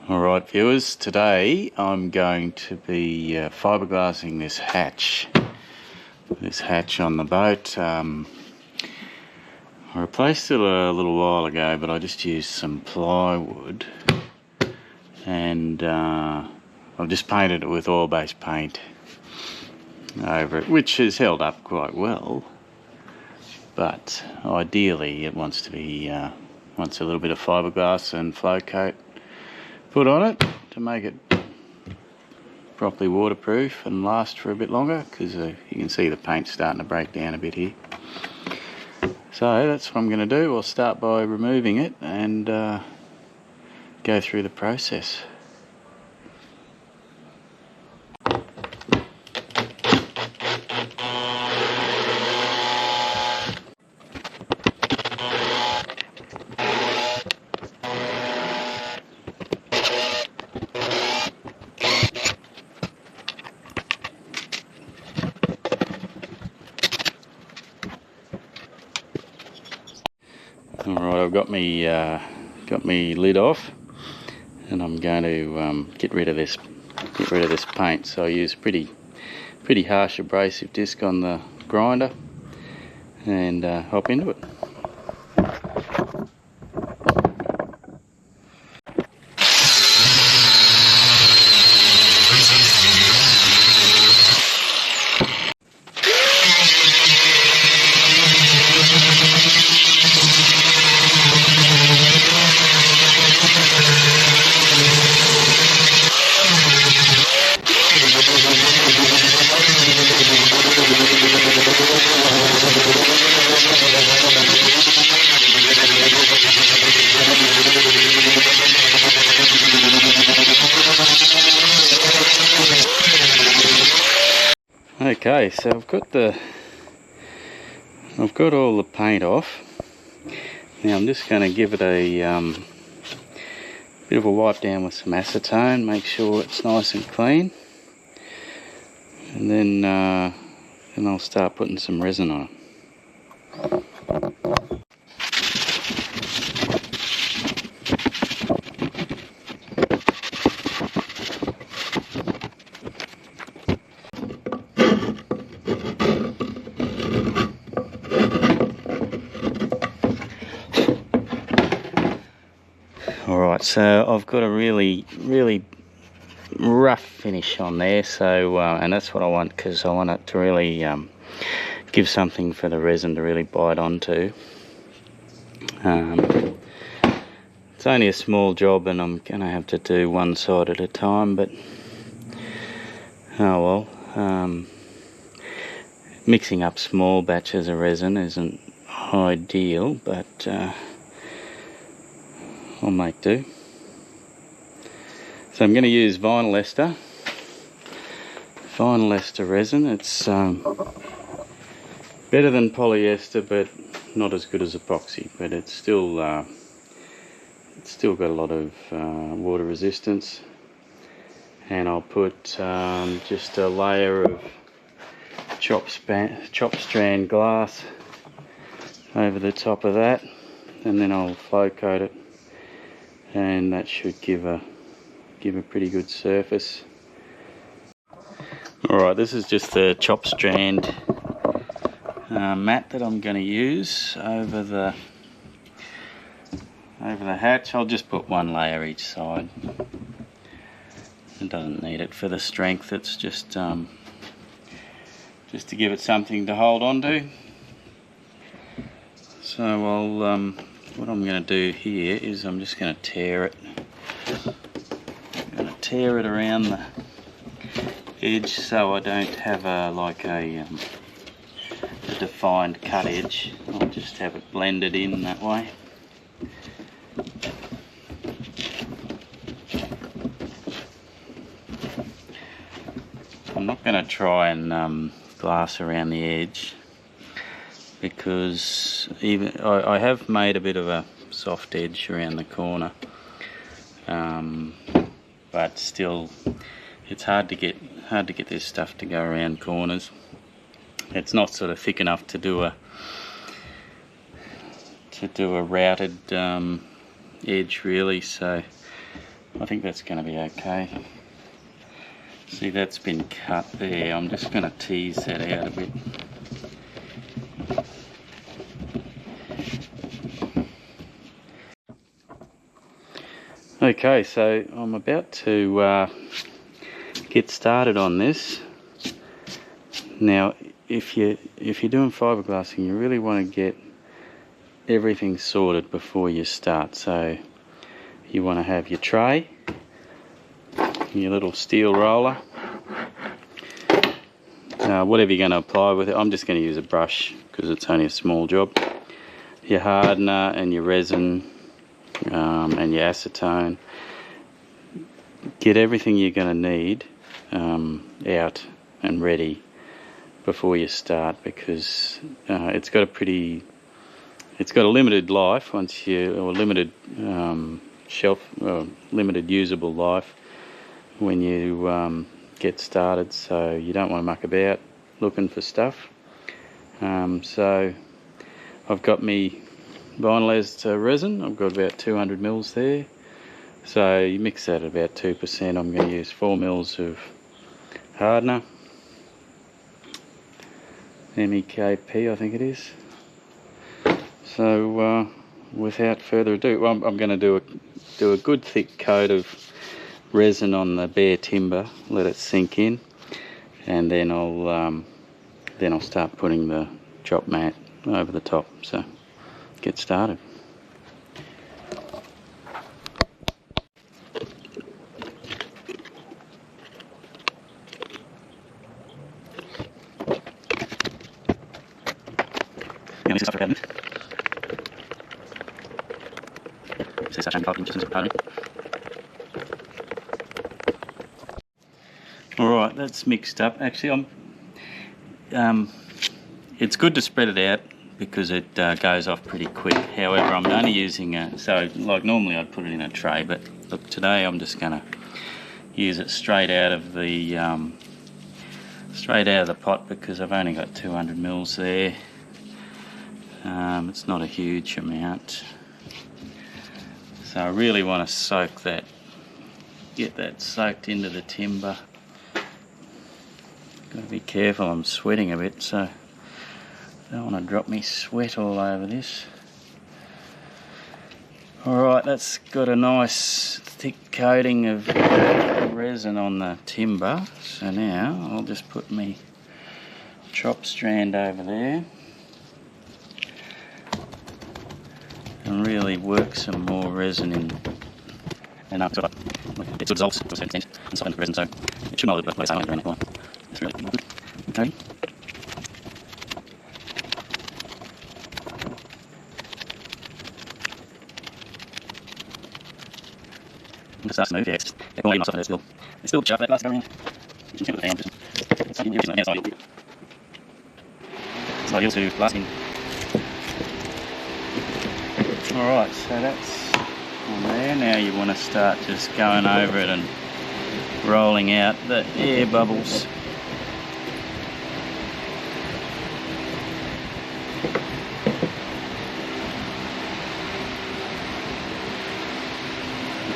Alright viewers, today I'm going to be fiberglassing this hatch on the boat. I replaced it a little while ago, but I just used some plywood and I've just painted it with oil-based paint over it, which has held up quite well, but ideally it wants a little bit of fiberglass and flow coat put on it to make it properly waterproof and last for a bit longer, because you can see the paint's starting to break down a bit here. So that's what I'm going to do. I'll start by removing it and go through the process. Alright, I've got me lid off, and I'm going to get rid of this paint. So I use pretty harsh abrasive disc on the grinder and hop into it. Okay, so I've got all the paint off. Now I'm just going to give it a bit of a wipe down with some acetone, make sure it's nice and clean, and then I'll start putting some resin on it. Alright, so I've got a really rough finish on there, so and that's what I want, because I want it to really give something for the resin to really bite onto. It's only a small job and I'm going to have to do one side at a time, but oh well. Mixing up small batches of resin isn't ideal, but I'll make do. So I'm going to use vinyl ester resin. It's better than polyester, but not as good as epoxy. But it's still got a lot of water resistance. And I'll put just a layer of chop strand glass over the top of that, and then I'll flow coat it, and that should give a pretty good surface. Alright, this is just the chop strand mat that I'm going to use over the hatch. I'll just put one layer each side. It doesn't need it for the strength, it's just to give it something to hold on to. So what I'm going to do here is I'm just going to tear it. I'm going to tear it around the edge so I don't have a defined cut edge. I'll just have it blended in that way. I'm not going to try and glass around the edge, because even I have made a bit of a soft edge around the corner, but still it's hard to get this stuff to go around corners. It's not sort of thick enough to do a routed edge really, so I think that's going to be okay. See, that's been cut there. I'm just going to tease that out a bit. Okay, so I'm about to get started on this. Now, if you're doing fiberglassing, you really want to get everything sorted before you start. So you want to have your tray, your little steel roller, whatever you're going to apply with it. I'm just going to use a brush because it's only a small job. Your hardener and your resin and your acetone. Get everything you're going to need out and ready before you start, because it's got a limited life or limited limited usable life when you get started, so you don't want to muck about looking for stuff. So I've got me vinylised resin. I've got about 200 mils there, so you mix that at about 2%. I'm going to use 4 mils of hardener, MEKP I think it is. So without further ado, I'm going to do a good thick coat of resin on the bare timber, let it sink in, and then I'll start putting the chop mat over the top. So get started. Alright, that's mixed up. Actually, it's good to spread it out because it goes off pretty quick. However, I'm only using so like normally I'd put it in a tray, but look, today I'm just going to use it straight out of the pot because I've only got 200 mils there. It's not a huge amount, so I really want to soak that, get that soaked into the timber. Got to be careful, I'm sweating a bit, so I don't want to drop me sweat all over this. Alright, that's got a nice thick coating of resin on the timber, so now I'll just put my chop strand over there and really work some more resin in. And it dissolves to a certain extent and softens the resin, so it should not look like around that line. It's really good. Okay. It starts to move, yeah, it's going to soften it. It's still sharp, that glass going around. You can put the hand, it's ideal to blasting. Alright, so that's on there. Now you want to start just going over it and rolling out the air bubbles.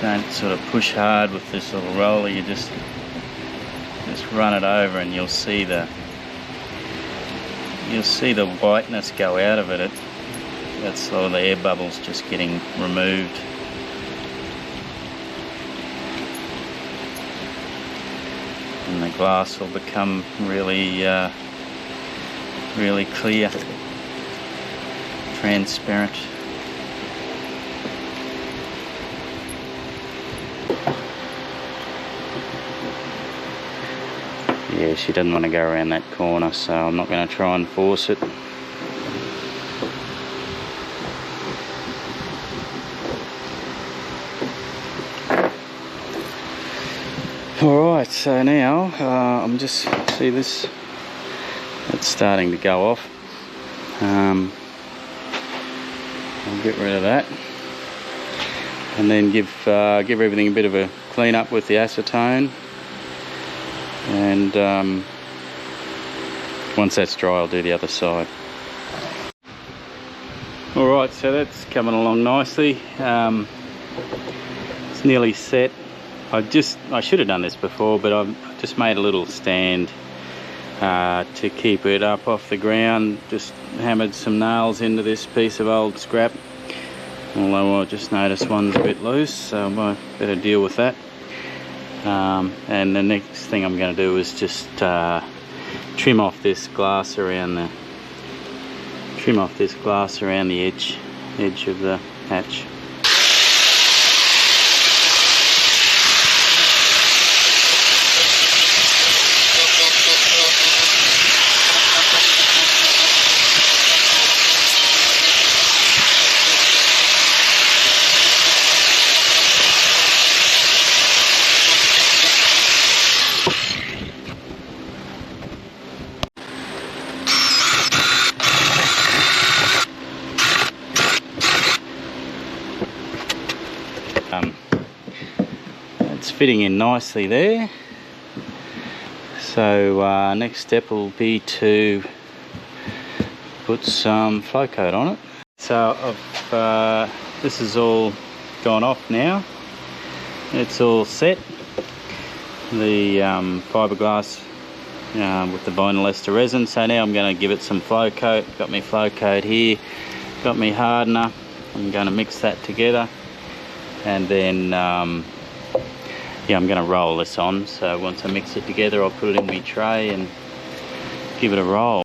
Don't sort of push hard with this little roller, you just run it over and you'll see the whiteness go out of it. That's sort of the air bubbles just getting removed. And the glass will become really really clear, transparent. Yeah, she doesn't want to go around that corner, so I'm not going to try and force it. Alright, so now I'm just, see this, it's starting to go off. I'll get rid of that and then give everything a bit of a clean up with the acetone, and once that's dry I'll do the other side. Alright, so that's coming along nicely. It's nearly set. I should have done this before, but I've just made a little stand to keep it up off the ground. Just hammered some nails into this piece of old scrap, although I just noticed one's a bit loose, so I better deal with that. And the next thing I'm going to do is just trim off this glass around the edge of the hatch. It's fitting in nicely there, so next step will be to put some flow coat on it. So this is all gone off now, it's all set. The fiberglass with the vinyl ester resin, so now I'm going to give it some flow coat. Got my flow coat here, got my hardener. I'm going to mix that together, and then yeah, I'm going to roll this on. So once I mix it together, I'll put it in my tray and give it a roll.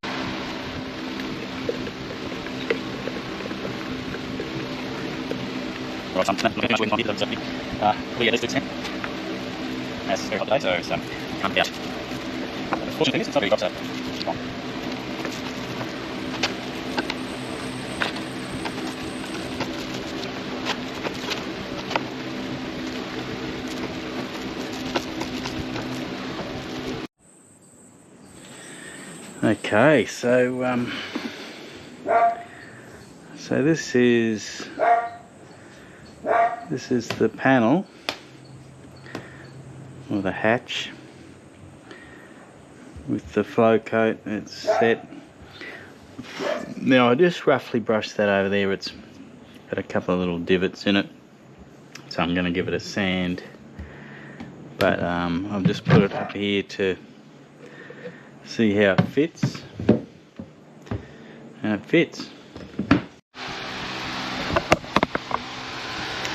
Right, so yeah, this looks it's very hot today, so can't be out. The fortunate thing is it's not really hot, so it's fine. Okay, so this is the panel, or the hatch, with the flow coat. It's set. Now I just roughly brushed that over there. It's got a couple of little divots in it, so I'm going to give it a sand, but I've just put it up here to see how it fits, and it fits.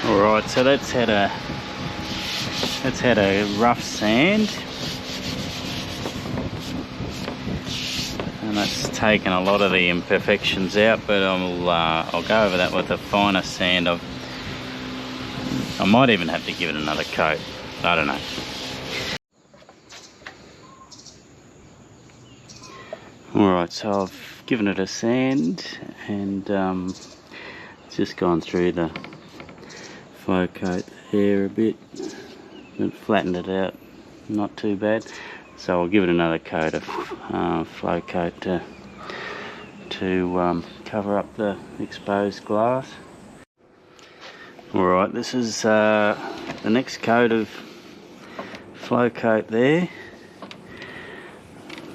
Alright, so that's had a rough sand, and that's taken a lot of the imperfections out, but I'll go over that with a finer sand. I might even have to give it another coat, I don't know. Alright, so I've given it a sand, and just gone through the flow coat there a bit, but flattened it out, not too bad. So I'll give it another coat of flow coat to cover up the exposed glass. Alright, this is the next coat of flow coat there.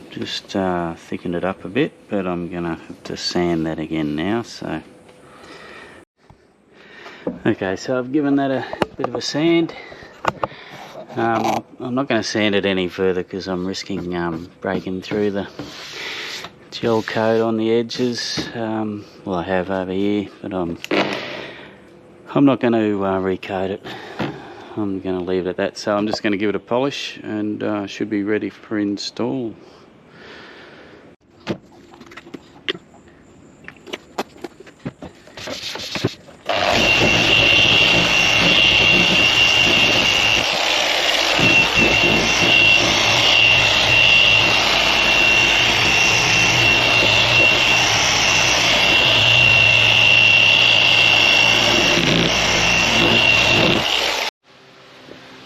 Just thickened it up a bit, but I'm gonna have to sand that again now. So okay, so I've given that a bit of a sand. I'm not going to sand it any further because I'm risking breaking through the gel coat on the edges. Well, I have over here, but I'm not going to recoat it. I'm going to leave it at that. So I'm just going to give it a polish, and should be ready for install.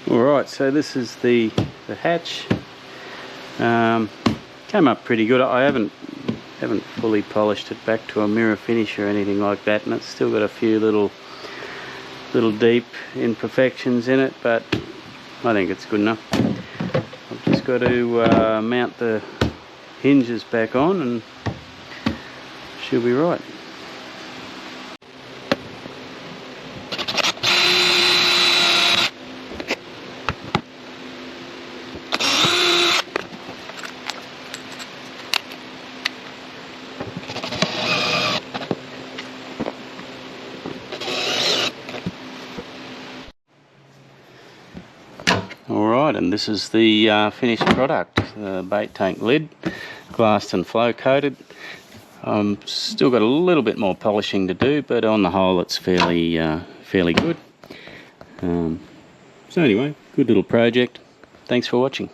Alright, so this is the hatch. Came up pretty good. I haven't fully polished it back to a mirror finish or anything like that, and it's still got a few little deep imperfections in it, but I think it's good enough. I've just got to mount the hinges back on, and she'll be right. Alright, and this is the finished product. The bait tank lid, glassed and flow coated. Still got a little bit more polishing to do, but on the whole it's fairly good. So anyway, good little project. Thanks for watching.